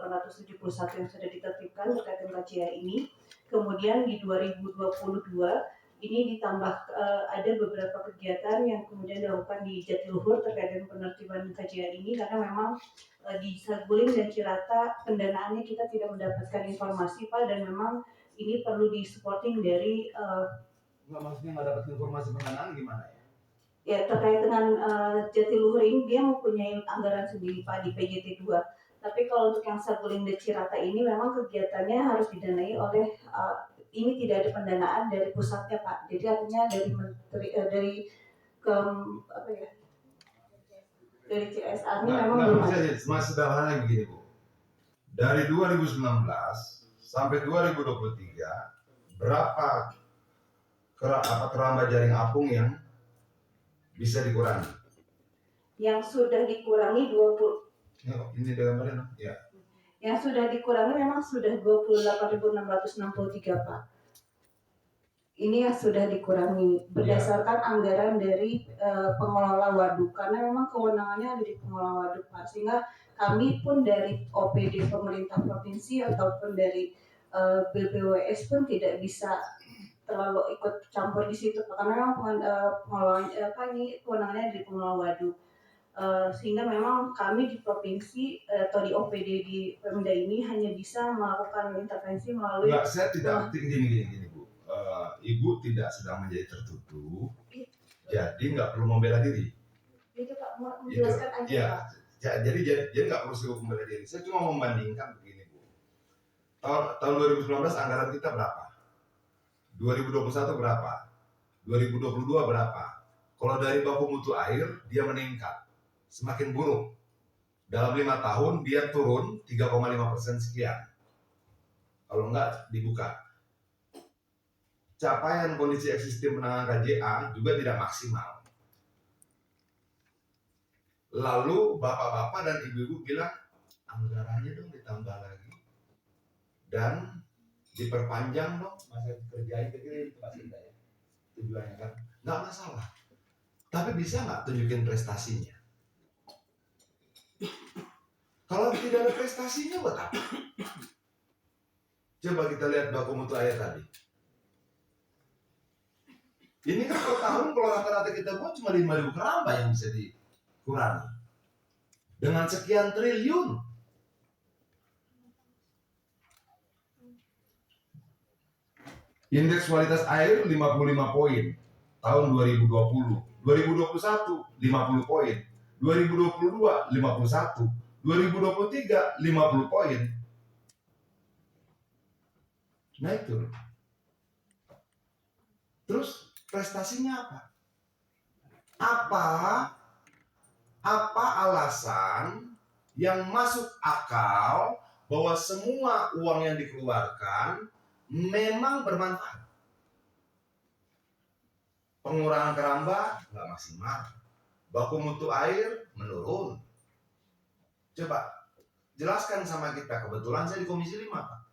871 yang sudah ditertibkan terkait dengan KJA ini. Kemudian di 2022 ini ditambah ada beberapa kegiatan yang kemudian dilakukan di Jatiluhur terkait dengan penertiban KJA ini, karena memang di Saguling dan Cirata pendanaannya kita tidak mendapatkan informasi Pak, dan memang ini perlu di-supporting dari maksudnya nggak dapat informasi pendanaan gimana ya? Ya, terkait dengan Jatiluhur ini dia mempunyai anggaran sendiri Pak di PJT 2. Tapi kalau untuk yang Saguling dan Cirata ini memang kegiatannya harus didanai oleh ini tidak ada pendanaan dari pusatnya Pak. Jadi artinya dari menteri dari apa ya? Dari CSR-nya memang belum ada. Masih sederhana begini Bu. Dari 2019 sampai 2023 berapa keramba jaring apung yang bisa dikurangi? Yang sudah dikurangi 20. Ini gambarnya, ya. Yang sudah dikurangi memang sudah 28.663 Pak. Ini yang sudah dikurangi berdasarkan anggaran dari pengelola waduk, karena memang kewenangannya ada di pengelola waduk Pak. Sehingga kami pun dari OPD pemerintah provinsi ataupun dari BPWS pun tidak bisa terlalu ikut campur di situ karena memang kewenangannya di pengelola waduk. Sehingga memang kami di provinsi atau di OPD di Pemda ini hanya bisa melakukan intervensi melalui. Enggak, saya tidak gini Bu. Ibu tidak sedang menjadi tertutup, jadi nggak perlu membela diri. Itu Pak, menjelaskan aja ya, Pak. Jadi nggak perlu sibuk membela diri. Saya cuma membandingkan begini Bu. Tahun 2019 anggaran kita berapa? 2021 berapa? 2022 berapa? Kalau dari baku mutu air dia meningkat, semakin buruk. Dalam 5 tahun dia turun 3,5% sekian. Kalau enggak dibuka. Capaian kondisi ekosistem penanganan KJA juga tidak maksimal. Lalu bapak-bapak dan ibu-ibu bilang anggarannya dong ditambah lagi dan diperpanjang dong masa kerja itu pasti ya. Tujuannya kan nggak masalah. Tapi bisa nggak tunjukin prestasinya? Kalau tidak ada prestasinya buat apa? Coba kita lihat baku mutu air tadi. Ini kan per tahun kalau rata-rata kita buat cuma 5.000 keramba yang bisa dikurangi. Dengan sekian triliun. Indeks kualitas air 55 poin tahun 2020. 2021 50 poin. 2022 51. 2023 50 poin. Naik turun. Terus prestasinya apa? Apa alasan yang masuk akal bahwa semua uang yang dikeluarkan memang bermanfaat? Pengurangan keramba nggak maksimal, baku mutu air menurun. Coba jelaskan sama kita. Kebetulan saya di Komisi 5 Pak.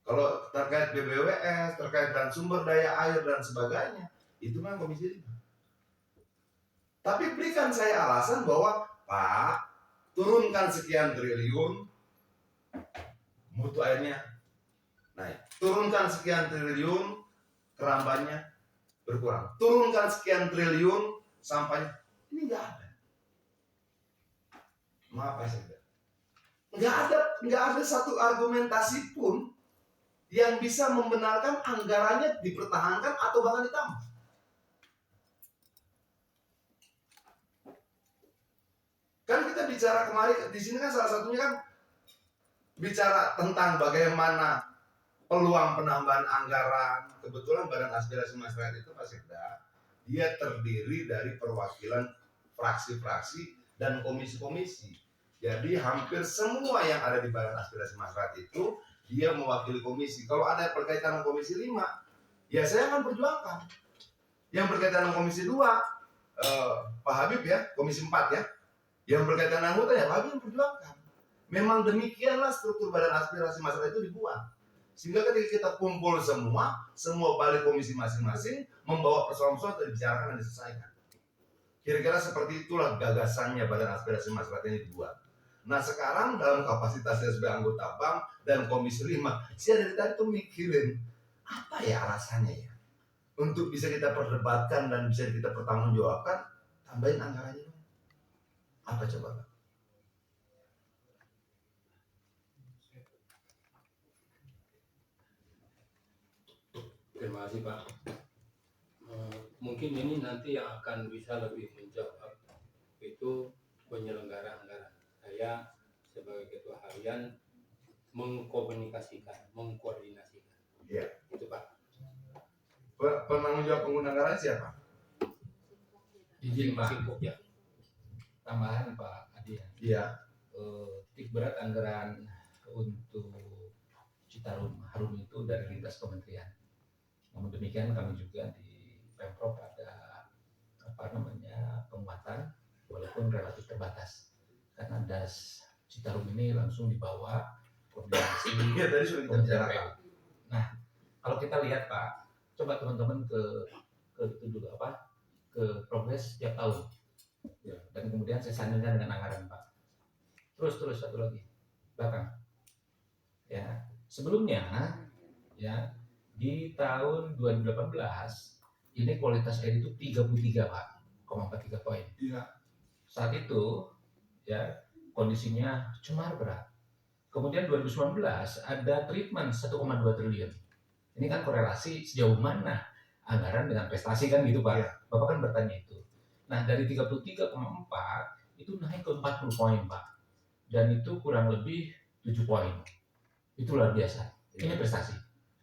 Kalau terkait BBWS, terkait dan sumber daya air dan sebagainya, itu kan Komisi 5. Tapi berikan saya alasan bahwa Pak, turunkan sekian triliun, mutu airnya naik. Turunkan sekian triliun, kerambanya berkurang. Turunkan sekian triliun, sampahnya. Ini nggak ada. Maaf saya nggak ada satu argumentasi pun yang bisa membenarkan anggarannya dipertahankan atau bahkan ditambah. Kan kita bicara kemarin di sini kan salah satunya kan bicara tentang bagaimana peluang penambahan anggaran. Kebetulan Badan Aspirasi Masyarakat itu Pak Sekda, dia terdiri dari perwakilan fraksi-fraksi dan komisi-komisi. Jadi hampir semua yang ada di Badan Aspirasi Masyarakat itu dia mewakili komisi. Kalau ada berkaitan dengan Komisi 5, ya saya akan perjuangkan. Yang berkaitan dengan Komisi 2, Pak Habib ya, Komisi 4 ya. Yang berkaitan dengan anggota ya Pak Habib yang perjuangkan. Memang demikianlah struktur Badan Aspirasi Masyarakat itu dibuat. Sehingga ketika kita kumpul semua balik komisi masing-masing membawa persoalan-persoalan dibicarakan dan diselesaikan. Kira-kira seperti itulah gagasannya Badan Aspirasi Masyarakat ini dibuat. Nah sekarang dalam kapasitasnya sebagai anggota bank dan komisi 5, saya dari tadi tuh mikirin apa ya alasannya ya untuk bisa kita perdebatkan dan bisa kita pertanggungjawabkan, tambahin anggarannya. Apa coba? Terima kasih Pak. Mungkin ini nanti yang akan bisa lebih menjawab itu penyelenggara anggaran. Saya sebagai ketua harian mengkomunikasikan, mengkoordinasikan. Iya. Itu Pak. Penanggung jawab pengguna anggaran siapa? Izin Pak, Ya. tambahan Pak Adi ya. Iya. Titik berat anggaran untuk Citarum Harum itu dari lintas kementerian. Namun demikian kami juga di Pemprov ada penguatan walaupun relatif terbatas karena das Citarum ini langsung dibawa koordinasi. Iya tadi sudah kita bicarakan. Nah kalau kita lihat Pak, coba teman-teman ke itu dulu ke progres setiap tahun ya, dan kemudian saya sandingkan dengan anggaran Pak. Terus satu lagi belakang ya, sebelumnya ya di tahun 2018 ini kualitas air itu 33 Pak, 0,43 poin. Iya. Saat itu ya kondisinya cemar berat. Kemudian 2019 ada treatment 1,2 triliun. Ini kan korelasi sejauh mana anggaran dengan prestasi kan gitu Pak. Iya. Bapak kan bertanya itu. Nah dari 33,4 itu naik ke 40 poin Pak. Dan itu kurang lebih 7 poin. Itu luar biasa. Ini prestasi.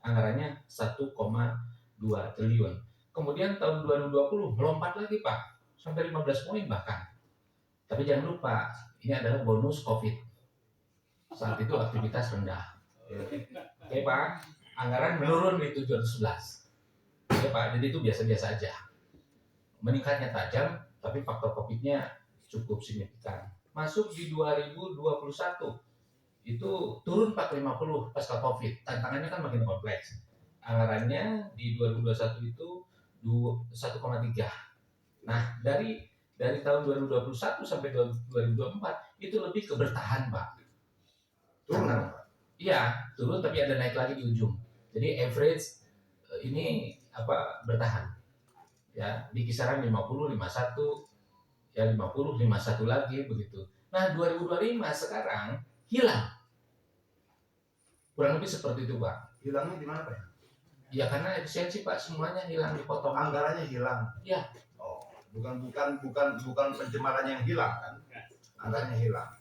Anggarannya 1,2 triliun. Kemudian tahun 2020 melompat lagi Pak. Sampai 15 poin bahkan. Tapi jangan lupa, ini adalah bonus COVID. Saat itu aktivitas rendah. Oke Pak, anggaran menurun di 711. Ya Pak, jadi itu biasa-biasa aja. Meningkatnya tajam, tapi faktor COVID-nya cukup signifikan. Masuk di 2021, itu turun 450 pasca COVID. Tantangannya kan makin kompleks. Anggarannya di 2021 itu 1,3. Nah, dari tahun 2021 sampai 2024 itu lebih ke bertahan, Pak. Turun. Iya, turun tapi ada naik lagi di ujung. Jadi average ini bertahan. Ya, di kisaran 50, 51, ya 50, 51 lagi begitu. Nah, 2025 sekarang hilang. Kurang lebih seperti itu, Pak. Hilangnya di mana Pak? Ya karena efisiensi Pak, semuanya hilang dipotong. Anggarannya hilang. Iya. Oh, bukan pencemarannya yang hilang kan? Anggarannya hilang.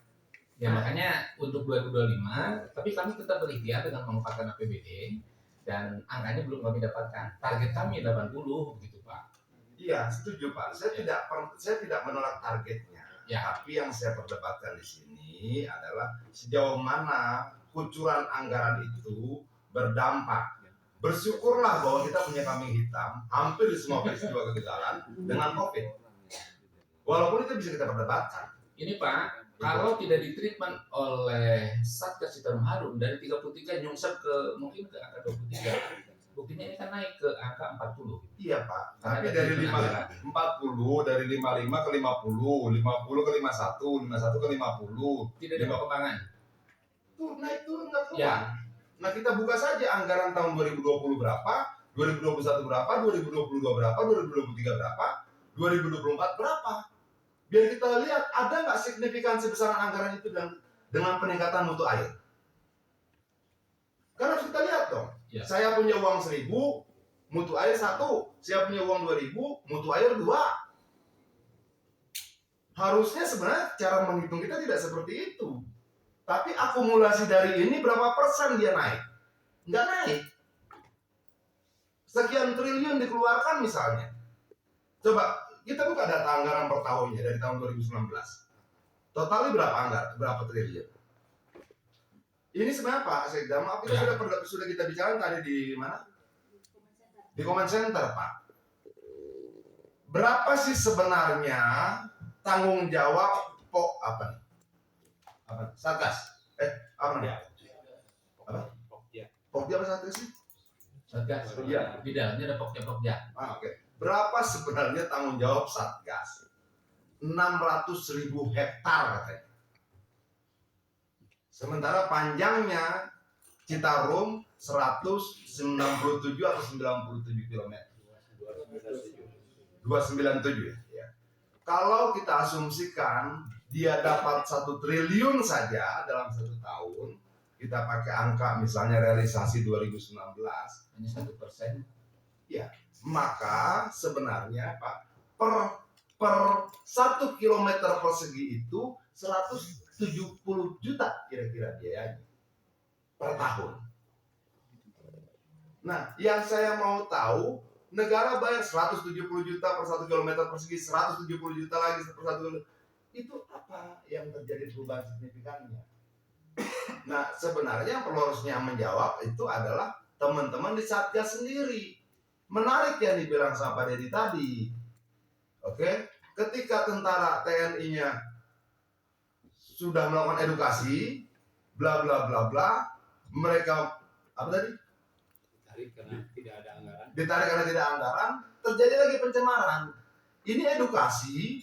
Ya makanya untuk 2025, tapi kami tetap berikhtiar dengan memanfaatkan APBD dan angkanya belum kami dapatkan. Target kami 80 begitu Pak. Iya, setuju Pak. Saya tidak menolak targetnya. Ya. Tapi yang saya perdebatkan di sini adalah sejauh mana kucuran anggaran itu berdampak. Bersyukurlah bahwa kita punya kambing hitam hampir di semua peristiwa kegagalan dengan COVID. Walaupun itu bisa kita perdebatkan. Ini Pak, kalau tidak ditreatment oleh Satgas Citarum Harum dari 33 nyungsep ke mungkin ke angka 23. Buktinya ini kan naik ke angka 40. Iya Pak. Tapi Karena dari ada 40, dari 55 ke 50, 50 ke 51, 51 ke 50. Tidak ada perkembangan. Tuh naik turun nggak keluar. Ya. Nah kita buka saja anggaran tahun 2020 berapa, 2021 berapa, 2022 berapa, 2023 berapa, 2024 berapa. Biar kita lihat ada nggak signifikansi besaran anggaran itu dengan peningkatan mutu air. Karena harus kita lihat dong. Ya. Saya punya uang 1.000, mutu air 1. Saya punya uang 2.000, mutu air 2. Harusnya sebenarnya cara menghitung kita tidak seperti itu. Tapi akumulasi dari ini berapa persen dia naik? Nggak naik. Sekian triliun dikeluarkan misalnya. Coba kita buka data anggaran per tahunnya dari tahun 2019. Totalnya berapa triliun? Ini sebenarnya Pak Sekda, maaf kita sudah kita bicarakan tadi di mana? Di Command Center Pak. Berapa sih sebenarnya tanggung jawab Satgas? Apa namanya? Pokja apa Satgas sih? Satgas. Iya. Di dalamnya ada Pokja. Oke. Berapa sebenarnya tanggung jawab Satgas? 600.000 hektar katanya. Sementara panjangnya Citarum 197 atau 97 km. 297 ya. Kalau kita asumsikan dia dapat 1 triliun saja dalam 1 tahun, kita pakai angka misalnya realisasi 2019, hanya 1%. maka sebenarnya Pak per 1 kilometer persegi itu 170 juta kira-kira biayanya per tahun. Nah, yang saya mau tahu, negara bayar 170 juta per 1 kilometer persegi, 170 juta lagi per 1 kilometer. Itu apa yang terjadi perubahan signifikannya? Nah, sebenarnya yang perlu harusnya menjawab itu adalah teman-teman di Satgas sendiri. Menarik yang dibilang sama Pak Dedi tadi. Oke, ketika tentara TNI-nya sudah melakukan edukasi, bla bla bla bla, mereka apa tadi? Ditarik karena tidak ada anggaran. Ditarik karena tidak ada anggaran, terjadi lagi pencemaran. Ini edukasi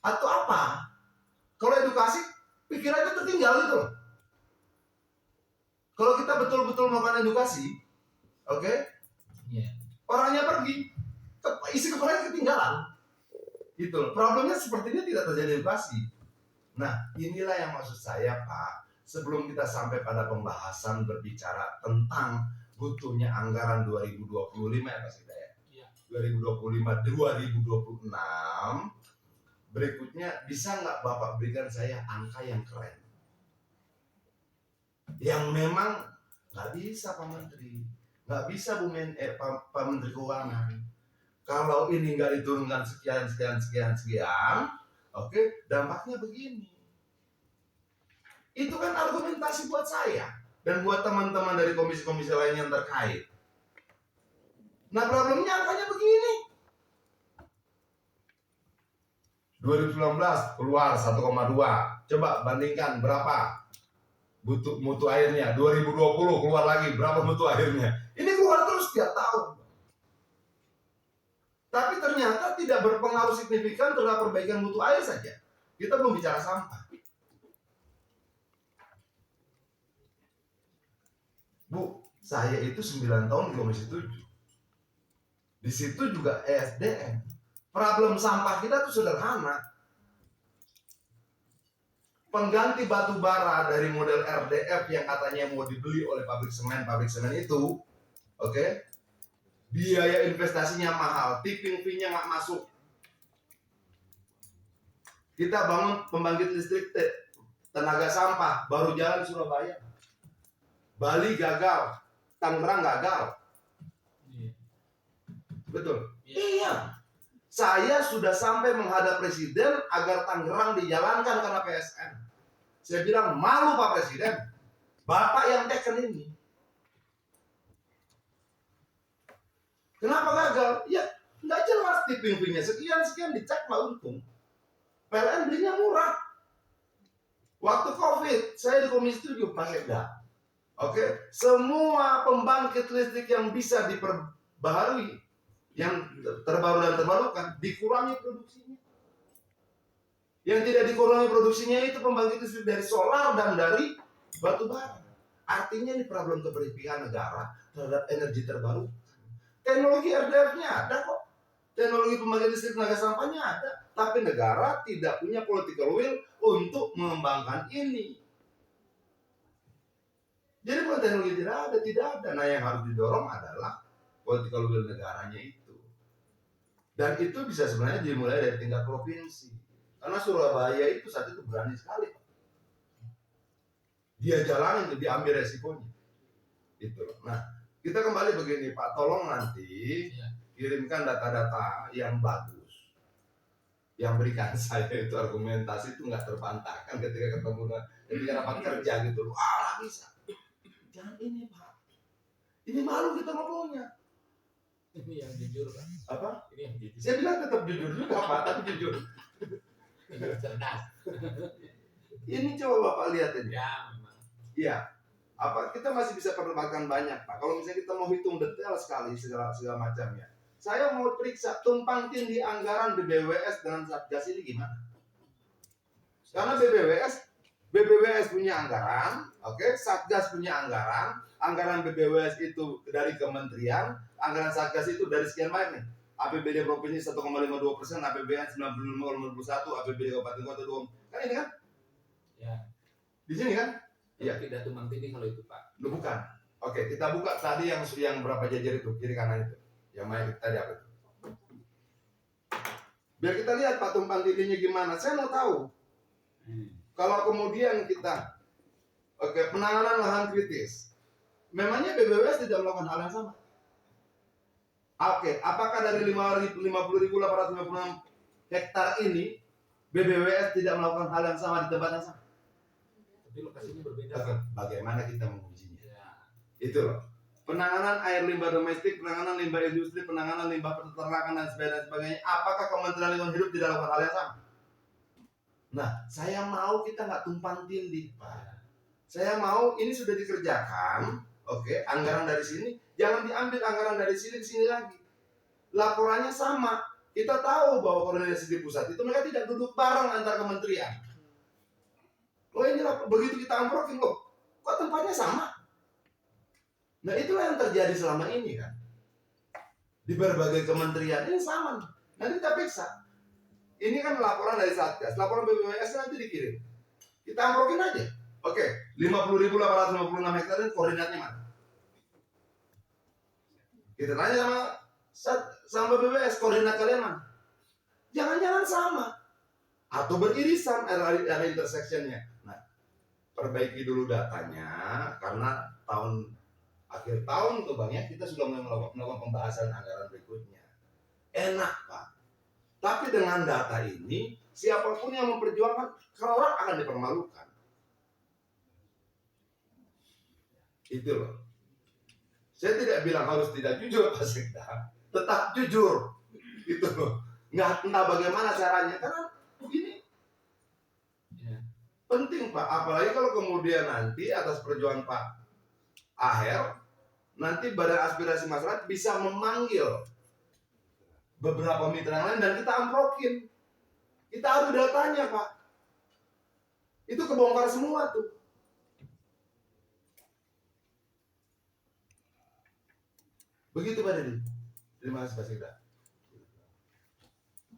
atau apa? Kalau edukasi, pikirannya tertinggal gitu loh. Kalau kita betul-betul melakukan edukasi, oke, Iya. orangnya pergi, isi kepalanya ketinggalan. Gitu loh. Problemnya sepertinya tidak terjadi edukasi. Nah, inilah yang maksud saya, Pak. Sebelum kita sampai pada pembahasan berbicara tentang butuhnya anggaran 2025 ya Pak Sida ya. Iya. 2025, 2026. Berikutnya, bisa nggak Bapak berikan saya angka yang keren? Yang memang nggak bisa Pak Menteri. Nggak bisa Pak Menteri Keuangan. Kalau ini nggak diturunkan sekian, oke, dampaknya begini. Itu kan argumentasi buat saya dan buat teman-teman dari komisi-komisi lain yang terkait. Nah, problemnya angkanya begini. 2019 keluar 1,2. Coba bandingkan berapa mutu airnya. 2020 keluar lagi berapa mutu airnya. Ini keluar terus tiap tahun. Tapi ternyata tidak berpengaruh signifikan terhadap perbaikan mutu air saja. Kita belum bicara sampah. Bu, saya itu 9 tahun di Komisi 7. Di situ juga ESDM. Problem sampah kita itu sederhana. Pengganti batu bara dari model RDF yang katanya mau dibeli oleh pabrik semen itu, oke? Biaya investasinya mahal, tipping fee-nya nggak masuk. Kita bangun pembangkit listrik tenaga sampah, baru jalan Surabaya. Bali gagal, Tangerang gagal. Iya. Betul? Iya. Iya. Saya sudah sampai menghadap Presiden agar Tangerang dijalankan karena PSN. Saya bilang, malu Pak Presiden, Bapak yang teken ini. Kenapa gagal? Ya, nggak jelas tipping fee-nya. Sekian dicek lah untung. PLN belinya murah. Waktu COVID, saya di Komisi 7 pakai enggak. Oke, semua pembangkit listrik yang bisa diperbaharui, yang terbaru dan terbarukan, dikurangi produksinya. Yang tidak dikurangi produksinya itu pembangkit listrik dari solar dan dari batu bara. Artinya ini problem keberpihakan negara terhadap energi terbarukan. Teknologi RDF-nya ada kok. Teknologi pembangkit listrik tenaga sampahnya ada. Tapi negara tidak punya political will untuk mengembangkan ini. Jadi bukan teknologi tidak ada. Nah, yang harus didorong adalah political will negaranya itu. Dan itu bisa sebenarnya dimulai dari tingkat provinsi. Karena Surabaya itu saat itu berani sekali. Dia jalanin, dia ambil resikonya. Itu. Nah, kita kembali begini Pak, tolong nanti kirimkan data-data yang bagus. Yang berikan saya itu argumentasi itu nggak terbantahkan ketika rapat kerja gitu loh. Bisa. Jangan ini Pak. Ini malu kita ngomongnya. Ini yang jujur Pak. Apa? Ini yang jujur. Saya bilang tetap jujur juga Pak, tapi jujur. Cerdas. Ini coba Bapak lihat ini. Ya memang. Iya. Apa kita masih bisa perdebatkan banyak Pak. Kalau misalnya kita mau hitung detail sekali segala macamnya. Saya mau periksa tumpang tindih anggaran BBWS dengan Satgas ini gimana? Karena BBWS BPWS punya anggaran, oke, Satgas punya anggaran, anggaran BPWS itu dari kementerian, anggaran Satgas itu dari sekian banyak nih. APBD provinsi 1,52%, APBN 95,51, APBD kabupaten kota 2. Kan ini kan? Ya. Di sini kan? Iya. Tidak tumpang tindih kalau itu Pak. Lu bukan. Oke, kita buka tadi yang berapa jajar itu, kiri kanan itu. Yang mana tadi apa itu? Biar kita lihat Pak tumpang tindihnya gimana. Saya mau tahu. Kalau kemudian kita penanganan lahan kritis, memangnya BPWS tidak melakukan hal yang sama? Oke, apakah dari 50.856 hektar ini BPWS tidak melakukan hal yang sama di tempat yang sama? Tapi lokasinya berbeda. Oke, bagaimana kita mengujinya? Ya. Itu loh. Penanganan air limbah domestik, penanganan limbah industri, penanganan limbah peternakan dan sebagainya. Apakah Kementerian Lingkungan Hidup tidak melakukan hal yang sama? Nah, saya mau kita nggak tumpang tindih, Pak. Saya mau ini sudah dikerjakan, oke, anggaran dari sini, jangan diambil anggaran dari sini ke sini lagi. Laporannya sama. Kita tahu bahwa koordinasi di pusat itu mereka tidak duduk bareng antar kementerian. Oh ini begitu kita amprokin kok tempatnya sama. Nah itulah yang terjadi selama ini kan. Di berbagai kementerian ini sama. Nanti kita periksa. Ini kan laporan dari Satgas, laporan BPWS nanti dikirim. Kita amprokin aja. Oke, 50.856 hektar ini koordinatnya mana? Kita tanya sama BPWS, koordinat kalian mana? Jangan-jangan sama. Atau beririsan area intersectionnya. Nah, perbaiki dulu datanya, karena akhir tahun tuh Bang ya, kita sudah melakukan pembahasan anggaran berikutnya. Enak Pak. Tapi dengan data ini, siapapun yang memperjuangkan kelak akan dipermalukan. Itu loh. Saya tidak bilang harus tidak jujur Pak Sekda. Tetap jujur. Itu loh. Entah bagaimana caranya. Karena begini. Penting Pak. Apalagi kalau kemudian nanti atas perjuangan Pak Aher, nanti Badan Aspirasi Masyarakat bisa memanggil beberapa mitra yang lain dan kita amprokin. Kita adu datanya Pak. Itu kebongkar semua tuh. Begitu Pak Dedi. Terima kasih Pak Sekda.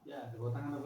Ya, tepuk tangan.